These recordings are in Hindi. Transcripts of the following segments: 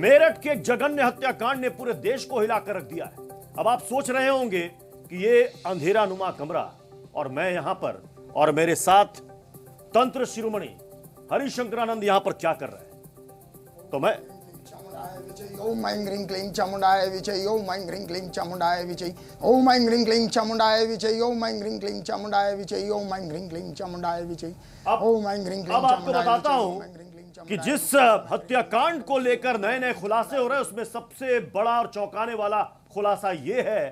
मेरठ के जघन्य हत्याकांड ने पूरे देश को हिलाकर रख दिया है। अब आप सोच रहे होंगे कि ये अंधेरा नुमा कमरा और मैं यहां पर और मेरे साथ तंत्र शिरोमणि हरिशंकरानंद यहां पर क्या कर रहे हैं। तो मैं ओम ऐं ह्रीं क्लीं चामुंडाय विजय, ओम ऐं ह्रीं क्लीं चामुंडाय विजय, ओम ऐं ह्रीं क्लीं चामुंडाय विजय, ओम ऐं ह्रीं क्लीं चामुंडाय विजय, ओम ऐं ह्रीं क्लीं चामुंडाय विजय, ओम ऐं ह्रीं क्लीं। अब आपको बताता हूं कि जिस हत्याकांड को लेकर नए नए खुलासे हो रहे हैं उसमें सबसे बड़ा और चौंकाने वाला खुलासा यह है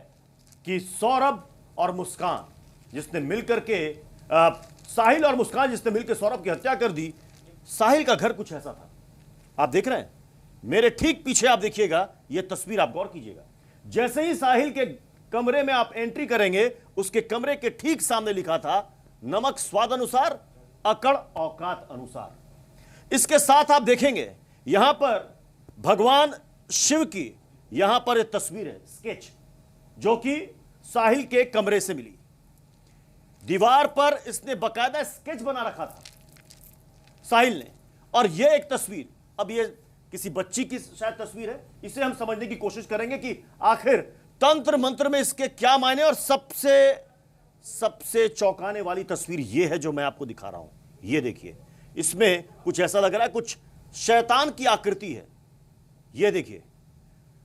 कि सौरभ और मुस्कान जिसने मिलकर के साहिल और मुस्कान जिसने मिलकर सौरभ की हत्या कर दी, साहिल का घर कुछ ऐसा था। आप देख रहे हैं मेरे ठीक पीछे, आप देखिएगा यह तस्वीर, आप गौर कीजिएगा। जैसे ही साहिल के कमरे में आप एंट्री करेंगे उसके कमरे के ठीक सामने लिखा था नमक स्वाद अनुसार, अकड़ औकात अनुसार। इसके साथ आप देखेंगे यहां पर भगवान शिव की यहां पर एक तस्वीर है, स्केच, जो कि साहिल के कमरे से मिली। दीवार पर इसने बकायदा स्केच बना रखा था साहिल ने, और यह एक तस्वीर, अब यह किसी बच्ची की शायद तस्वीर है। इसे हम समझने की कोशिश करेंगे कि आखिर तंत्र मंत्र में इसके क्या मायने। और सबसे चौंकाने वाली तस्वीर यह है जो मैं आपको दिखा रहा हूं। यह देखिए, इसमें कुछ ऐसा लग रहा है, कुछ शैतान की आकृति है। यह देखिए,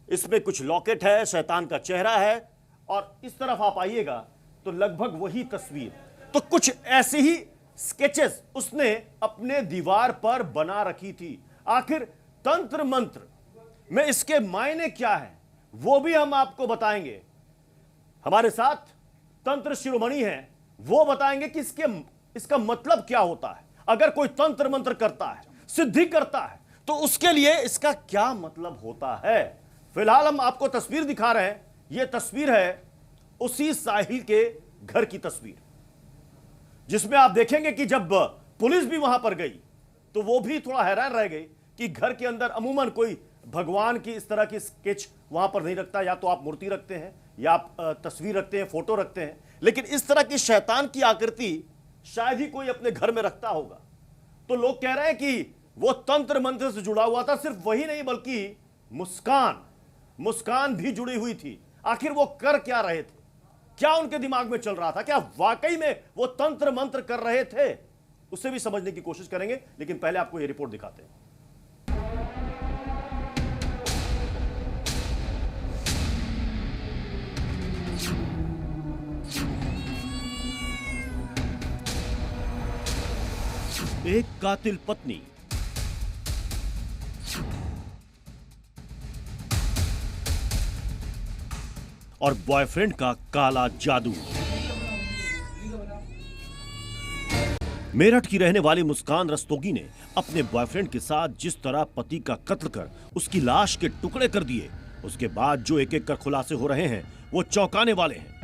इसमें कुछ लॉकेट है, शैतान का चेहरा है, और इस तरफ आप आइएगा तो लगभग वही तस्वीर। तो कुछ ऐसी ही स्केचेस उसने अपने दीवार पर बना रखी थी। आखिर तंत्र मंत्र में इसके मायने क्या है वो भी हम आपको बताएंगे। हमारे साथ तंत्र शिरोमणि हैं, वो बताएंगे कि इसका मतलब क्या होता है। अगर कोई तंत्र मंत्र करता है, सिद्धि करता है, तो उसके लिए इसका क्या मतलब होता है। फिलहाल हम आपको तस्वीर दिखा रहे हैं। यह तस्वीर है उसी साहिल के घर की तस्वीर, जिसमें आप देखेंगे कि जब पुलिस भी वहां पर गई तो वो भी थोड़ा हैरान रह गई कि घर के अंदर अमूमन कोई भगवान की इस तरह की स्केच वहां पर नहीं रखता। या तो आप मूर्ति रखते हैं या आप तस्वीर रखते हैं, फोटो रखते हैं, लेकिन इस तरह की शैतान की आकृति शायद ही कोई अपने घर में रखता होगा। तो लोग कह रहे हैं कि वो तंत्र मंत्र से जुड़ा हुआ था। सिर्फ वही नहीं बल्कि मुस्कान भी जुड़ी हुई थी। आखिर वो कर क्या रहे थे, क्या उनके दिमाग में चल रहा था, क्या वाकई में वो तंत्र मंत्र कर रहे थे, उसे भी समझने की कोशिश करेंगे। लेकिन पहले आपको ये रिपोर्ट दिखाते हैं। एक कातिल पत्नी और बॉयफ्रेंड का काला जादू। मेरठ की रहने वाली मुस्कान रस्तोगी ने अपने बॉयफ्रेंड के साथ जिस तरह पति का कत्ल कर उसकी लाश के टुकड़े कर दिए, उसके बाद जो एक एक कर खुलासे हो रहे हैं वो चौंकाने वाले हैं।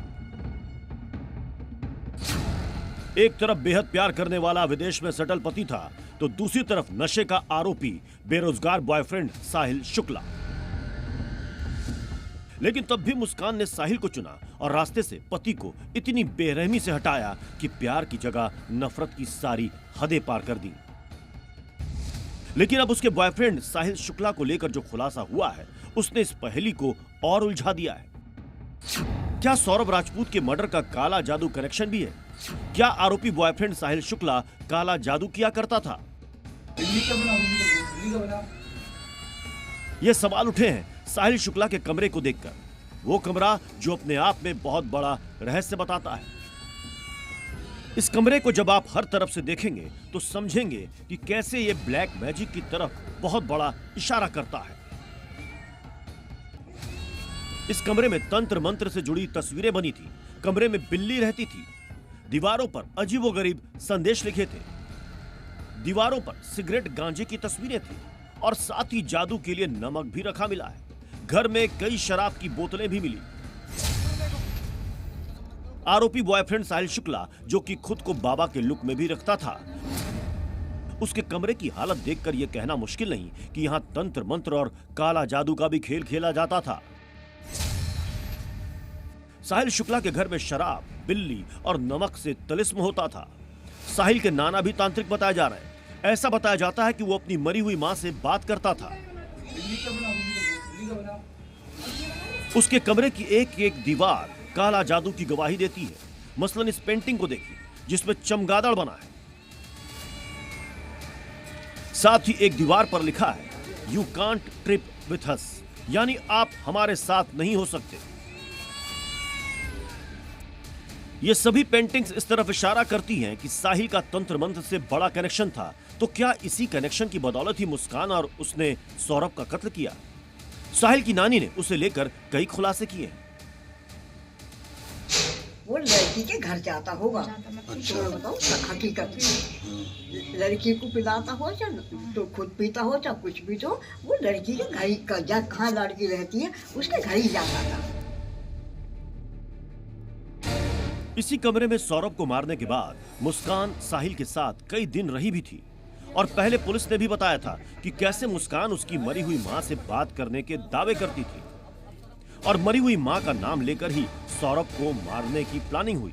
एक तरफ बेहद प्यार करने वाला विदेश में सेटल पति था, तो दूसरी तरफ नशे का आरोपी बेरोजगार बॉयफ्रेंड साहिल शुक्ला। लेकिन तब भी मुस्कान ने साहिल को चुना और रास्ते से पति को इतनी बेरहमी से हटाया कि प्यार की जगह नफरत की सारी हदें पार कर दी। लेकिन अब उसके बॉयफ्रेंड साहिल शुक्ला को लेकर जो खुलासा हुआ है उसने इस पहेली को और उलझा दिया है। क्या सौरभ राजपूत के मर्डर का काला जादू कनेक्शन भी है? क्या आरोपी बॉयफ्रेंड साहिल शुक्ला काला जादू किया करता था? ये सवाल उठे हैं साहिल शुक्ला के कमरे को देखकर। वो कमरा जो अपने आप में बहुत बड़ा रहस्य बताता है। इस कमरे को जब आप हर तरफ से देखेंगे तो समझेंगे कि कैसे ये ब्लैक मैजिक की तरफ बहुत बड़ा इशारा करता है। इस कमरे में तंत्र मंत्र से जुड़ी तस्वीरें बनी थी। कमरे में बिल्ली रहती थी। दीवारों पर अजीबोगरीब संदेश लिखे थे। दीवारों पर सिगरेट गांजे की तस्वीरें थी और साथ ही जादू के लिए नमक भी रखा मिला है। घर में कई शराब की बोतलें भी मिली। आरोपी बॉयफ्रेंड साहिल शुक्ला, जो कि खुद को बाबा के लुक में भी रखता था, उसके कमरे की हालत देखकर यह कहना मुश्किल नहीं कि यहां तंत्र मंत्र और काला जादू का भी खेल खेला जाता था। साहिल शुक्ला के घर में शराब, बिल्ली और नमक से तिलिस्म होता था। साहिल के नाना भी तांत्रिक बताए जा रहे हैं। ऐसा बताया जाता है कि वो अपनी मरी हुई मां से बात करता था। उसके कमरे की एक एक दीवार काला जादू की गवाही देती है। मसलन इस पेंटिंग को देखिए जिसमें चमगादड़ बना है। साथ ही एक दीवार पर लिखा है you can't trip with us, यानी आप हमारे साथ नहीं हो सकते। ये सभी पेंटिंग्स इस तरफ इशारा करती हैं कि साहिल का तंत्र मंत्र से बड़ा कनेक्शन था। तो क्या इसी कनेक्शन की बदौलत ही मुस्कान और उसने सौरभ का कत्ल किया? साहिल की नानी ने उसे लेकर कई खुलासे किए। वो लड़की के घर जाता होगा। अच्छा। तो बताओ हकीकत, लड़की को पिलाता हो चाहे तो खुद पीता हो चाहे कुछ भी, तो वो लड़की के घर का कहाँ लड़की रहती है उसके घर ही जाता था। इसी कमरे में सौरभ को मारने के बाद मुस्कान साहिल के साथ कई दिन रही भी थी। और पहले पुलिस ने भी बताया था कि कैसे मुस्कान उसकी मरी हुई मां से बात करने के दावे करती थी और मरी हुई मां का नाम लेकर ही सौरभ को मारने की प्लानिंग हुई।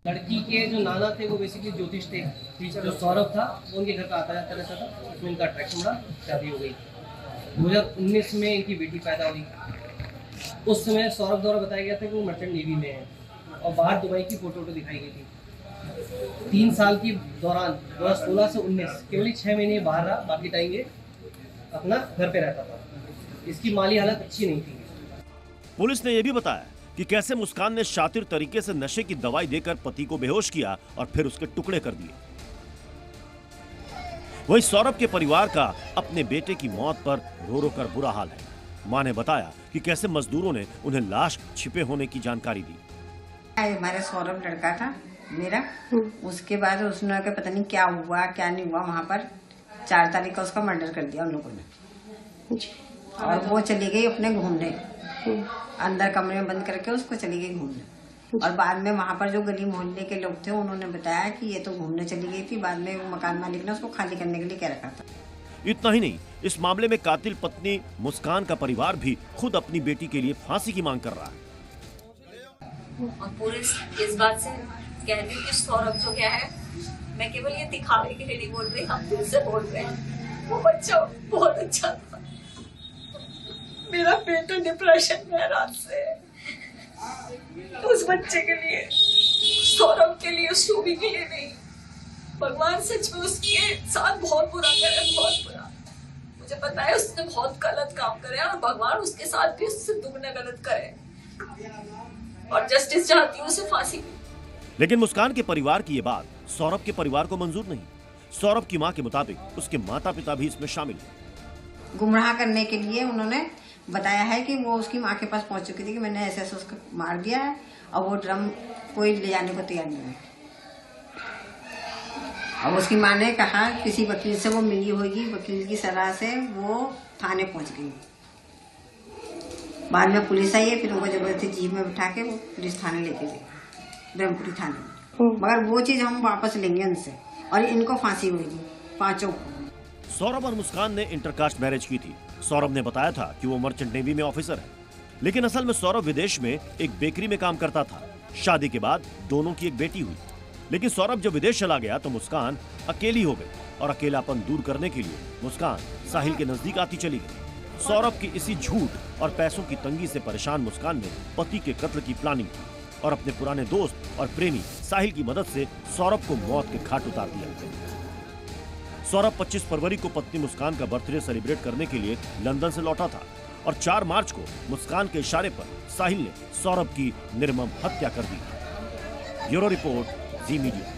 लड़की के जो नाना थे वो बेसिकली ज्योतिष थे। जो सौरभ था वो उनके घर का आता जाता रहता था। उसमें इनका अट्रैक्शन बढ़ा, शादी हो गई। 2019 में इनकी बेटी पैदा हुई। उस समय सौरभ द्वारा बताया गया था कि वो मर्चेंट नेवी में है और बाहर दुबई की फोटो दिखाई गई थी। 3 साल के दौरान 2016 से 19 केवल 6 महीने बाहर रहा, बाकी टाइम ये अपना घर पे रहता था। इसकी माली हालत अच्छी नहीं थी। पुलिस ने यह भी बताया कि कैसे मुस्कान ने शातिर तरीके से नशे की दवाई देकर पति को बेहोश किया और फिर उसके टुकड़े कर दिए। वहीं सौरभ के परिवार का अपने बेटे की मौत पर रो रो कर बुरा हाल है। मां ने बताया कि कैसे मजदूरों ने उन्हें लाश छिपे होने की जानकारी दी। हमारे सौरभ लड़का था मेरा, उसके बाद उसने के पता नहीं क्या हुआ क्या नहीं हुआ, वहाँ पर 4 तारीख का उसका मर्डर कर दिया उन लोगों ने। और वो चली गई अपने घूमने, अंदर कमरे में बंद करके उसको चली गई घूमने। और बाद में वहाँ पर जो गली मोहल्ले के लोग थे उन्होंने बताया कि ये तो घूमने चली गई थी। बाद में वो मकान मालिक ने उसको खाली करने के लिए कह रखा था। इतना ही नहीं, इस मामले में कातिल पत्नी मुस्कान का परिवार भी खुद अपनी बेटी के लिए फांसी की मांग कर रहा है। और पूरे इस बात से कह रही हूँ कि सौरभ जो क्या है, मैं केवल ये दिखावे के लिए नहीं बोल रही, हम दिल से बोल रहे हैं। वो बच्चा बहुत अच्छा था। मेरा बेटा डिप्रेशन में रात से, उस बच्चे के लिए, सौरभ के लिए, शोभी के लिए नहीं। भगवान सच में उसके साथ बहुत बुरा करे, बहुत बुरा। मुझे पता है उसने बहुत गलत काम करे और भगवान उसके साथ भी उससे दुगना गलत करे। और जस्टिस चाहती हूँ उसे फांसी की। लेकिन मुस्कान के परिवार की ये बात सौरभ के परिवार को मंजूर नहीं। सौरभ की मां के मुताबिक उसके माता पिता भी इसमें शामिल हैं। गुमराह करने के लिए उन्होंने बताया है कि वो उसकी माँ के पास पहुंच चुकी थी कि मैंने ऐसे ऐसे उसको मार दिया है और वो ड्रम कोई ले जाने को तैयार नहीं है। और उसकी माँ ने कहा किसी वकील से वो मिली होगी, वकील की सलाह से वो थाने पहुंच गई। बाद में पुलिस आई है, फिर उनको जबरदस्ती जीप में बिठा के वो पुलिस थाने लेके गई, ब्रह्मपुरी थाने में। मगर वो चीज हम वापस लेंगे उनसे और इनको फांसी होगी 5 को। सौरभ और मुस्कान ने इंटरकास्ट मैरिज की थी। सौरभ ने बताया था कि वो मर्चेंट नेवी में ऑफिसर है, लेकिन असल में सौरभ विदेश में एक बेकरी में काम करता था। शादी के बाद दोनों की एक बेटी हुई, लेकिन सौरभ जब विदेश चला गया तो मुस्कान अकेली हो गई और अकेलापन दूर करने के लिए मुस्कान साहिल के नजदीक आती चली गई। सौरभ की इसी झूठ और पैसों की तंगी से परेशान मुस्कान ने पति के कत्ल की प्लानिंग की और अपने पुराने दोस्त और प्रेमी साहिल की मदद से सौरभ को मौत के घाट उतार दिया। सौरभ 25 फरवरी को पत्नी मुस्कान का बर्थडे सेलिब्रेट करने के लिए लंदन से लौटा था और 4 मार्च को मुस्कान के इशारे पर साहिल ने सौरभ की निर्मम हत्या कर दी। ब्यूरो रिपोर्ट, जी मीडिया।